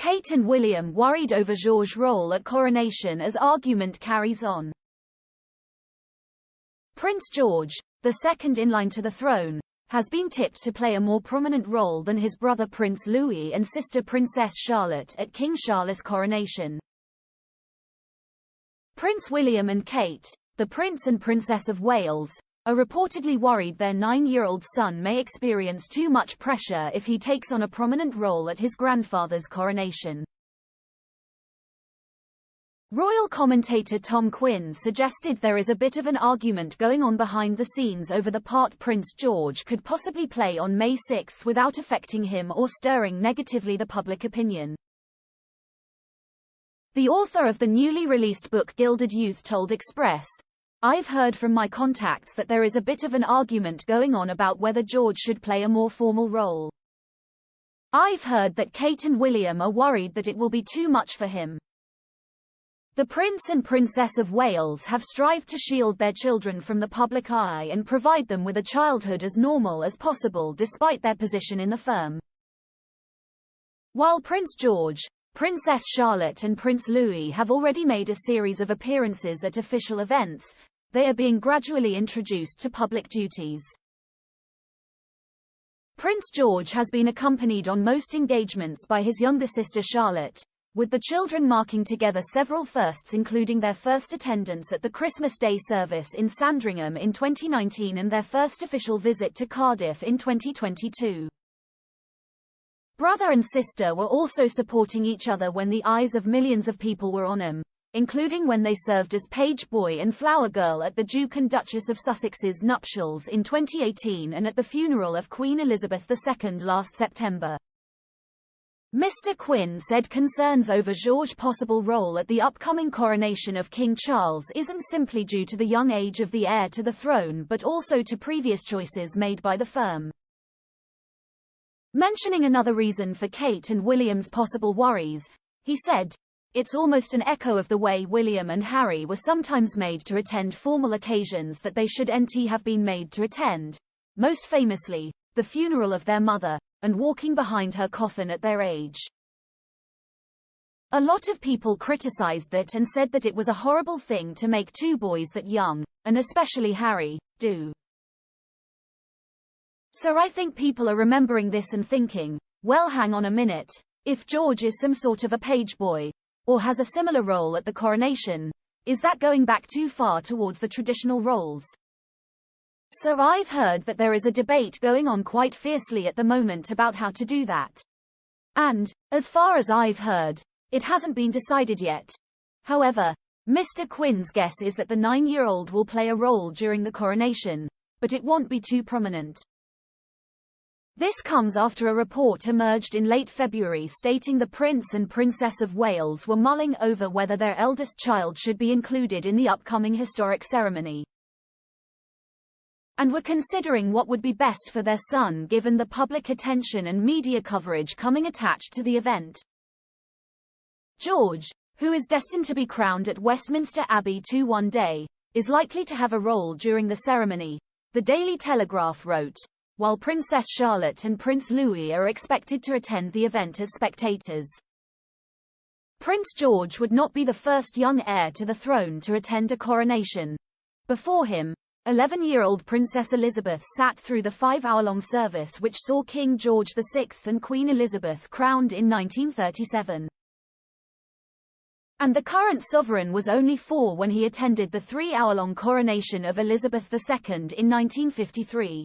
Kate and William worried over George's role at Coronation as argument carries on. Prince George, the second in line to the throne, has been tipped to play a more prominent role than his brother Prince Louis and sister Princess Charlotte at King Charles' coronation. Prince William and Kate, the Prince and Princess of Wales, are reportedly worried their 9-year-old son may experience too much pressure if he takes on a prominent role at his grandfather's coronation. Royal commentator Tom Quinn suggested there is a bit of an argument going on behind the scenes over the part Prince George could possibly play on May 6 without affecting him or stirring negatively the public opinion. The author of the newly released book Gilded Youth told Express, "I've heard from my contacts that there is a bit of an argument going on about whether George should play a more formal role. I've heard that Kate and William are worried that it will be too much for him. The Prince and Princess of Wales have strived to shield their children from the public eye and provide them with a childhood as normal as possible despite their position in the firm. While Prince George, Princess Charlotte and Prince Louis have already made a series of appearances at official events, they are being gradually introduced to public duties. Prince George has been accompanied on most engagements by his younger sister Charlotte, with the children marking together several firsts including their first attendance at the Christmas Day service in Sandringham in 2019 and their first official visit to Cardiff in 2022. Brother and sister were also supporting each other when the eyes of millions of people were on them, including when they served as page boy and flower girl at the Duke and Duchess of Sussex's nuptials in 2018 and at the funeral of Queen Elizabeth II last September. Mr. Quinn said concerns over George's possible role at the upcoming coronation of King Charles isn't simply due to the young age of the heir to the throne but also to previous choices made by the firm. Mentioning another reason for Kate and William's possible worries, he said, "It's almost an echo of the way William and Harry were sometimes made to attend formal occasions that they shouldn't have been made to attend, most famously, the funeral of their mother, and walking behind her coffin at their age. A lot of people criticized that and said that it was a horrible thing to make two boys that young, and especially Harry, do. So I think people are remembering this and thinking, well hang on a minute, if George is some sort of a page boy, or has a similar role at the coronation, is that going back too far towards the traditional roles? So I've heard that there is a debate going on quite fiercely at the moment about how to do that. And, as far as I've heard, it hasn't been decided yet. However, Mr. Quinn's guess is that the 9-year-old will play a role during the coronation, but it won't be too prominent." This comes after a report emerged in late February stating the Prince and Princess of Wales were mulling over whether their eldest child should be included in the upcoming historic ceremony, and were considering what would be best for their son given the public attention and media coverage coming attached to the event. George, who is destined to be crowned at Westminster Abbey one day, is likely to have a role during the ceremony, the Daily Telegraph wrote, while Princess Charlotte and Prince Louis are expected to attend the event as spectators. Prince George would not be the first young heir to the throne to attend a coronation. Before him, 11-year-old Princess Elizabeth sat through the 5-hour-long service which saw King George VI and Queen Elizabeth crowned in 1937. And the current sovereign was only 4 when he attended the 3-hour-long coronation of Elizabeth II in 1953.